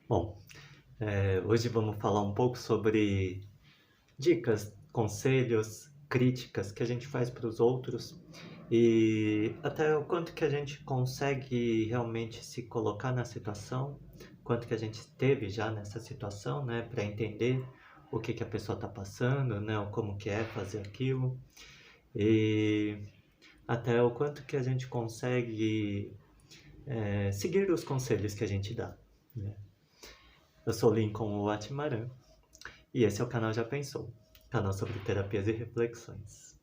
Bom, hoje vamos falar um pouco sobre dicas, conselhos, críticas que a gente faz para os outros e até o quanto que a gente consegue realmente se colocar na situação, quanto que a gente esteve já nessa situação, né, para entender o que que a pessoa está passando, né, ou como que é fazer aquilo e até o quanto que a gente consegue seguir os conselhos que a gente dá, né? Eu sou Lincoln Watmaran e esse é o canal Já Pensou, canal sobre terapias e reflexões.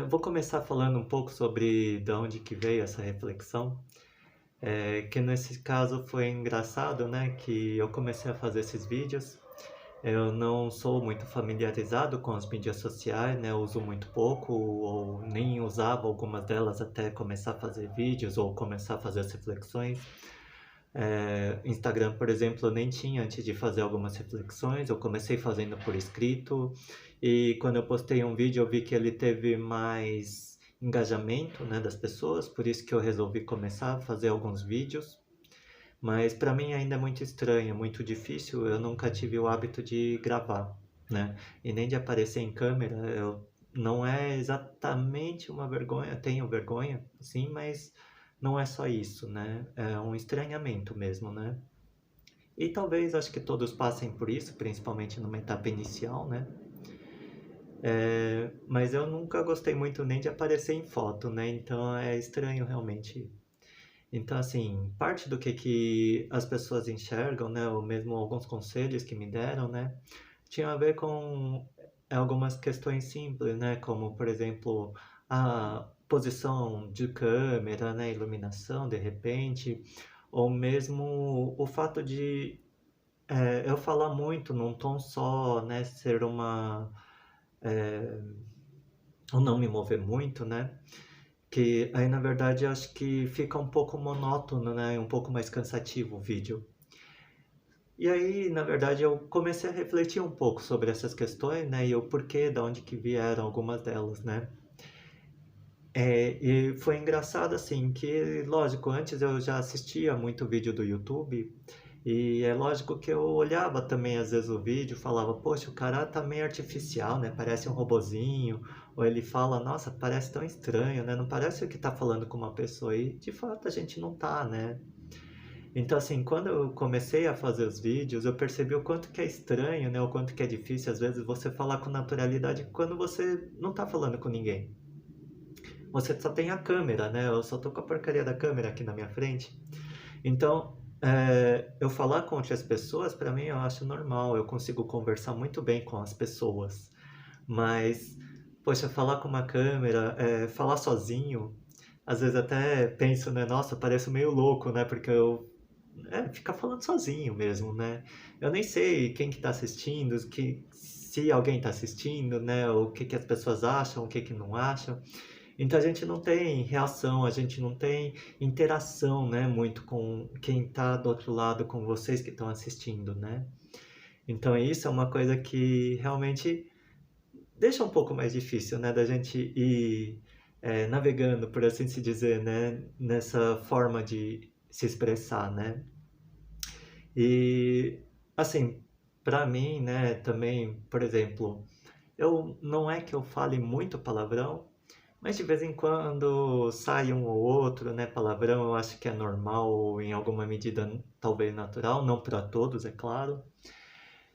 Vou começar falando um pouco sobre de onde que veio essa reflexão, que nesse caso foi engraçado, né, que eu comecei a fazer esses vídeos. Eu não sou muito familiarizado com as mídias sociais, né, eu uso muito pouco ou nem usava algumas delas até começar a fazer vídeos ou começar a fazer as reflexões. Instagram, por exemplo, eu nem tinha antes de fazer algumas reflexões, eu comecei fazendo por escrito e quando eu postei um vídeo eu vi que ele teve mais engajamento, né, das pessoas, por isso que eu resolvi começar a fazer alguns vídeos, mas para mim ainda é muito estranho, muito difícil, eu nunca tive o hábito de gravar, né, e nem de aparecer em câmera, não é exatamente uma vergonha, tenho vergonha, sim, mas não é só isso, né? É um estranhamento mesmo, né? E talvez acho que todos passem por isso, principalmente numa etapa inicial, né? Mas eu nunca gostei muito nem de aparecer em foto, né? Então é estranho realmente. Então, assim, parte do que as pessoas enxergam, né? Ou mesmo alguns conselhos que me deram, né? Tinha a ver com algumas questões simples, né? Como, por exemplo, a posição de câmera, né? Iluminação, de repente, ou mesmo o fato de eu falar muito num tom só, né? Ser uma. Ou não me mover muito, né? Que aí, na verdade, eu acho que fica um pouco monótono, né? Um pouco mais cansativo o vídeo. E aí, na verdade, eu comecei a refletir um pouco sobre essas questões, né? E o porquê, de onde que vieram algumas delas, né? E foi engraçado, assim, que, lógico, antes eu já assistia muito vídeo do YouTube, e é lógico que eu olhava também, às vezes, o vídeo e falava, poxa, o cara tá meio artificial, né? Parece um robozinho, ou ele fala, nossa, parece tão estranho, né? Não parece que tá falando com uma pessoa, e de fato a gente não tá, né? Então, assim, quando eu comecei a fazer os vídeos, eu percebi o quanto que é estranho, né? O quanto que é difícil, às vezes, você falar com naturalidade quando você não tá falando com ninguém. Você só tem a câmera, né? Eu só tô com a porcaria da câmera aqui na minha frente. Então, eu falar com outras pessoas, para mim, eu acho normal. Eu consigo conversar muito bem com as pessoas. Mas, poxa, falar com uma câmera, falar sozinho, às vezes até penso, né? Nossa, pareço meio louco, né? Porque eu ficar falando sozinho mesmo, né? Eu nem sei quem que tá assistindo, se alguém tá assistindo, né? O que que as pessoas acham, o que que não acham. Então a gente não tem reação, a gente não tem interação, né, muito com quem está do outro lado, com vocês que estão assistindo, né? Então isso é uma coisa que realmente deixa um pouco mais difícil, né, da gente ir navegando, por assim se dizer, né, nessa forma de se expressar, né? E assim, para mim, né, também, por exemplo, eu não é que eu fale muito palavrão, mas de vez em quando sai um ou outro, né? Palavrão eu acho que é normal, em alguma medida talvez natural, não para todos, é claro.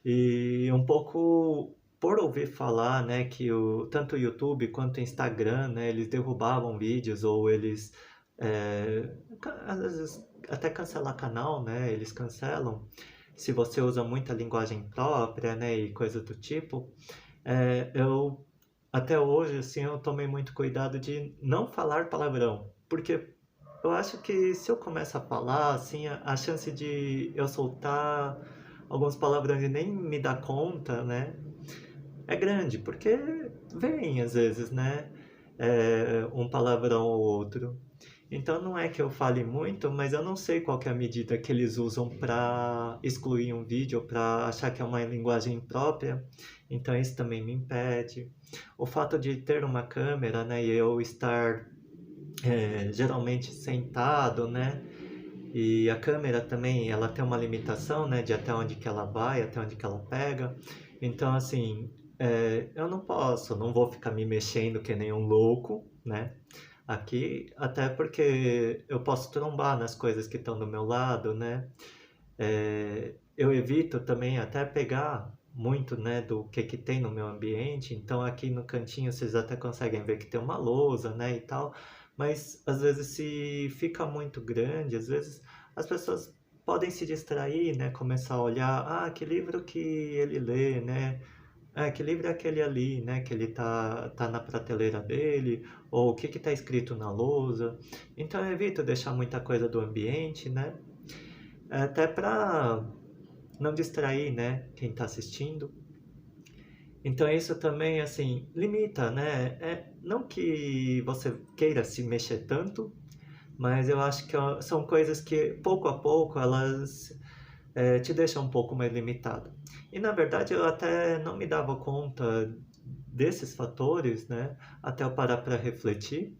E um pouco por ouvir falar, né, que tanto o YouTube quanto o Instagram, né, eles derrubavam vídeos ou eles às vezes até cancelar canal, né? Eles cancelam se você usa muita linguagem própria, né, e coisa do tipo. Eu até hoje, assim, eu tomei muito cuidado de não falar palavrão, porque eu acho que se eu começo a falar, assim, a chance de eu soltar alguns palavrões e nem me dar conta, né, é grande, porque vem às vezes, né, um palavrão ou outro. Então não é que eu fale muito, mas eu não sei qual que é a medida que eles usam para excluir um vídeo, para achar que é uma linguagem própria. Então isso também me impede. O fato de ter uma câmera, né, e eu estar geralmente sentado, né, E a câmera também, ela tem uma limitação, né, de até onde que ela vai, até onde que ela pega. Então, assim, eu não vou ficar me mexendo que nem um louco, né? Aqui, até porque eu posso trombar nas coisas que estão do meu lado, né? Eu evito também até pegar muito, né, do que tem no meu ambiente. Então aqui no cantinho vocês até conseguem ver que tem uma lousa, né, e tal. Mas às vezes se fica muito grande, às vezes as pessoas podem se distrair, né, começar a olhar, ah, que livro que ele lê, né? Ah, que livro é aquele ali, né, que ele tá na prateleira dele, ou o que que tá escrito na lousa. Então eu evito deixar muita coisa do ambiente, né? Até para não distrair, né, quem está assistindo. Então isso também, assim, limita, né? Não que você queira se mexer tanto, mas eu acho que são coisas que, pouco a pouco, elas te deixam um pouco mais limitado. E, na verdade, eu até não me dava conta desses fatores, né? Até eu parar para refletir.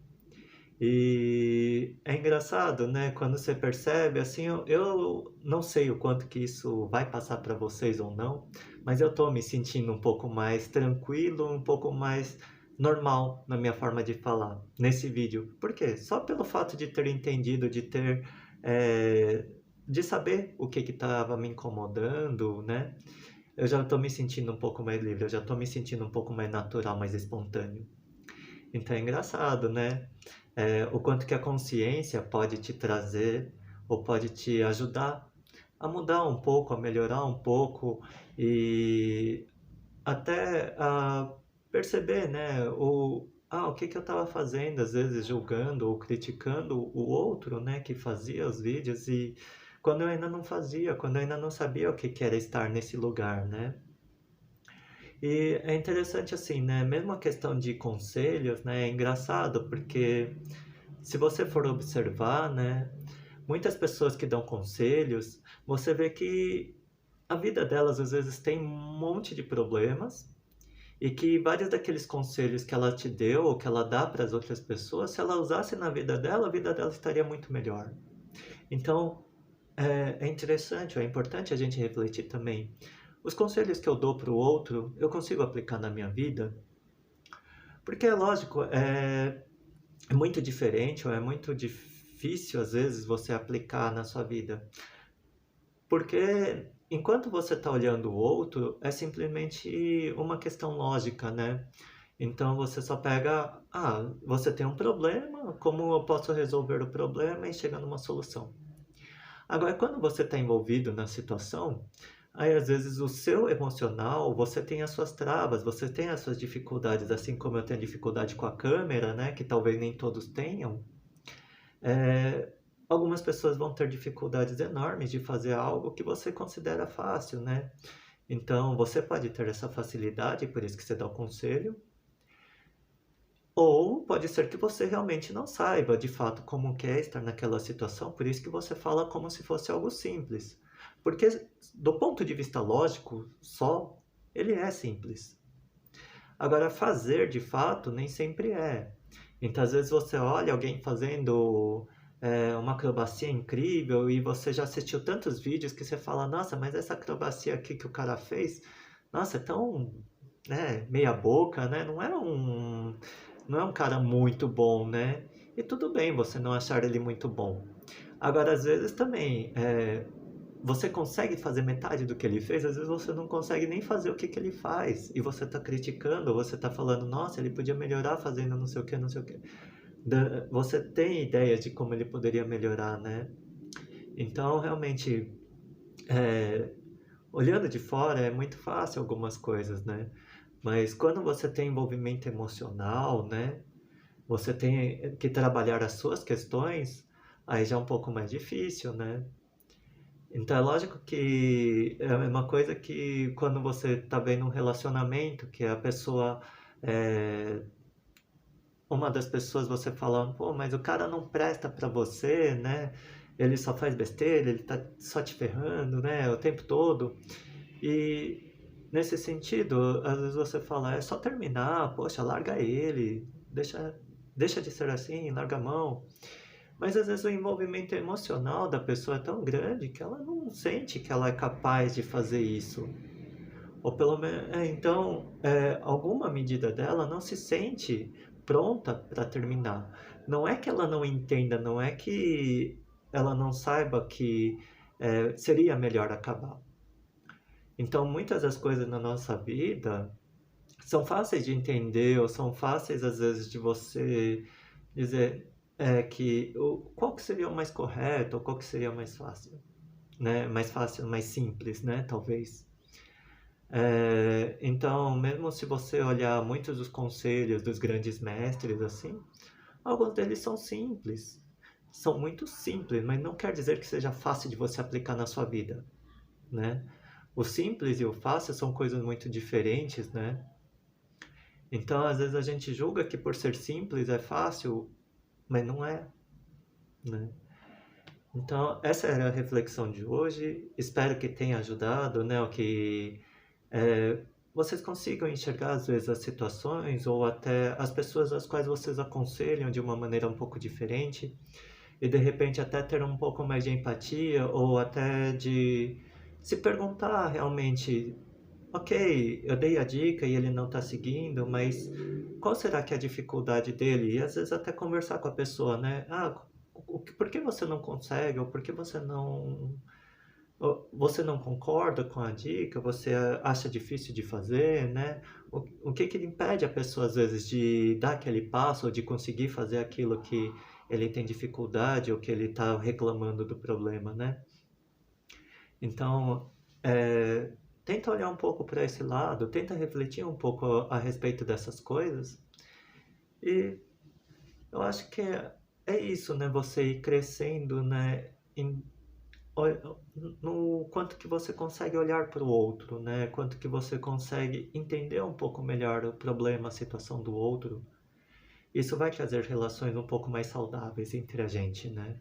E é engraçado, né? Quando você percebe, assim, eu não sei o quanto que isso vai passar para vocês ou não, mas eu tô me sentindo um pouco mais tranquilo, um pouco mais normal na minha forma de falar nesse vídeo. Por quê? Só pelo fato de ter entendido, é, de saber o que que estava me incomodando, né? Eu já tô me sentindo um pouco mais livre, eu já tô me sentindo um pouco mais natural, mais espontâneo. Então é engraçado, né? O quanto que a consciência pode te trazer ou pode te ajudar a mudar um pouco, a melhorar um pouco e até a perceber, né? O que que eu estava fazendo, às vezes julgando ou criticando o outro, né? Que fazia os vídeos e quando eu ainda não fazia, quando eu ainda não sabia o que que era estar nesse lugar, né? E é interessante assim, né? Mesmo a questão de conselhos, né? É engraçado porque se você for observar, né? Muitas pessoas que dão conselhos, você vê que a vida delas às vezes tem um monte de problemas e que vários daqueles conselhos que ela te deu ou que ela dá para as outras pessoas, se ela usasse na vida dela, a vida dela estaria muito melhor. Então, é interessante, é importante a gente refletir também. Os conselhos que eu dou para o outro, eu consigo aplicar na minha vida? Porque é lógico, é muito diferente ou é muito difícil às vezes você aplicar na sua vida. Porque enquanto você está olhando o outro, é simplesmente uma questão lógica, né? Então você só pega, você tem um problema, como eu posso resolver o problema e chegar numa solução. Agora, quando você está envolvido na situação, aí às vezes o seu emocional, você tem as suas travas, você tem as suas dificuldades, assim como eu tenho dificuldade com a câmera, né, que talvez nem todos tenham. É, algumas pessoas vão ter dificuldades enormes de fazer algo que você considera fácil, né? Então, você pode ter essa facilidade, por isso que você dá o conselho, ou pode ser que você realmente não saiba de fato como que é estar naquela situação, por isso que você fala como se fosse algo simples. Porque do ponto de vista lógico, só ele é simples. Agora, fazer de fato nem sempre é. Então, às vezes você olha alguém fazendo uma acrobacia incrível e você já assistiu tantos vídeos que você fala, nossa, mas essa acrobacia aqui que o cara fez, nossa, é tão, né, meia boca, né? Não é um cara muito bom, né? E tudo bem você não achar ele muito bom. Agora, às vezes também, você consegue fazer metade do que ele fez, às vezes você não consegue nem fazer o que que ele faz. E você está criticando, ou você está falando, nossa, ele podia melhorar fazendo não sei o que, não sei o que. Você tem ideia de como ele poderia melhorar, né? Então, realmente, é, olhando de fora é muito fácil algumas coisas, né? Mas quando você tem envolvimento emocional, né? Você tem que trabalhar as suas questões, aí já é um pouco mais difícil, né? Então é lógico que é a mesma coisa que quando você tá vendo um relacionamento, que a pessoa, é, uma das pessoas você falando, pô, mas o cara não presta pra você, né? Ele só faz besteira, ele tá só te ferrando, né? O tempo todo. E nesse sentido, às vezes você fala, é só terminar, poxa, larga ele, deixa de ser assim, larga a mão. Mas às vezes o envolvimento emocional da pessoa é tão grande que ela não sente que ela é capaz de fazer isso. Ou pelo menos, então, alguma medida dela não se sente pronta para terminar. Não é que ela não entenda, não é que ela não saiba que seria melhor acabar. Então, muitas das coisas na nossa vida são fáceis de entender, ou são fáceis às vezes de você dizer qual que seria o mais correto, ou qual que seria o mais fácil, né? Mais fácil, mais simples, né? Talvez. Então, mesmo se você olhar muitos dos conselhos dos grandes mestres, assim, alguns deles são simples, são muito simples, mas não quer dizer que seja fácil de você aplicar na sua vida, né? O simples e o fácil são coisas muito diferentes, né? Então, às vezes a gente julga que por ser simples é fácil, mas não é, né? Então, essa era a reflexão de hoje. Espero que tenha ajudado, né? O que vocês consigam enxergar às vezes as situações ou até as pessoas às quais vocês aconselham de uma maneira um pouco diferente e de repente até ter um pouco mais de empatia ou até de se perguntar realmente, ok, eu dei a dica e ele não está seguindo, mas qual será que é a dificuldade dele? E às vezes até conversar com a pessoa, né? Por que você não consegue? Ou por que você não concorda com a dica? Você acha difícil de fazer, né? O que que impede a pessoa, às vezes, de dar aquele passo ou de conseguir fazer aquilo que ele tem dificuldade ou que ele está reclamando do problema, né? Então, tenta olhar um pouco para esse lado, tenta refletir um pouco a respeito dessas coisas e eu acho que é isso, né? Você ir crescendo, né? No quanto que você consegue olhar para o outro, né? Quanto que você consegue entender um pouco melhor o problema, a situação do outro. Isso vai trazer relações um pouco mais saudáveis entre a gente, né?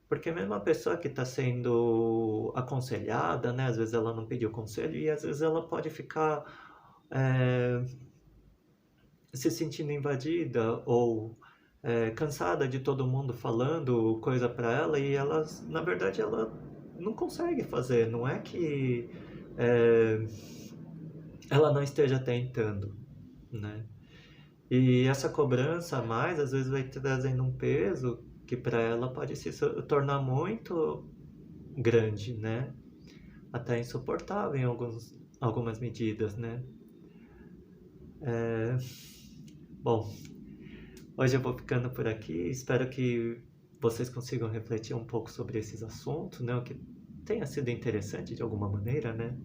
Porque mesmo a pessoa que está sendo aconselhada, né? Às vezes ela não pediu conselho e às vezes ela pode ficar é, se sentindo invadida ou cansada de todo mundo falando coisa para ela e ela, na verdade, ela não consegue fazer. Não é que é, ela não esteja tentando, né? E essa cobrança a mais, às vezes, vai trazendo um peso que para ela pode se tornar muito grande, né? Até insuportável em algumas medidas, né? É, bom, hoje eu vou ficando por aqui. Espero que vocês consigam refletir um pouco sobre esses assuntos, né? O que tenha sido interessante de alguma maneira, né?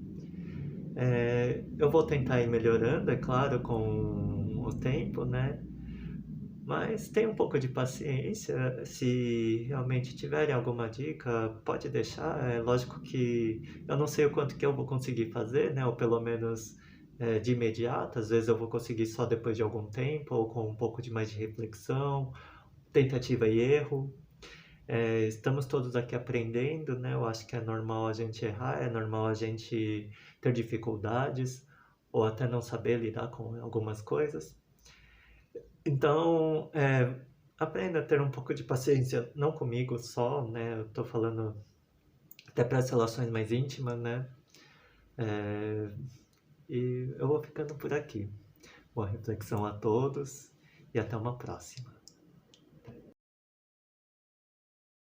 Eu vou tentar ir melhorando, é claro, com o tempo, né? Mas tenha um pouco de paciência. Se realmente tiverem alguma dica, pode deixar. É lógico que eu não sei o quanto que eu vou conseguir fazer, né? Ou pelo menos de imediato. Às vezes eu vou conseguir só depois de algum tempo, ou com um pouco de mais de reflexão, tentativa e erro. Estamos todos aqui aprendendo, né? Eu acho que é normal a gente errar, é normal a gente ter dificuldades, ou até não saber lidar com algumas coisas. Então, aprenda a ter um pouco de paciência, não comigo só, né? Eu tô falando até para as relações mais íntimas, né? É, e eu vou ficando por aqui. Boa reflexão a todos e até uma próxima.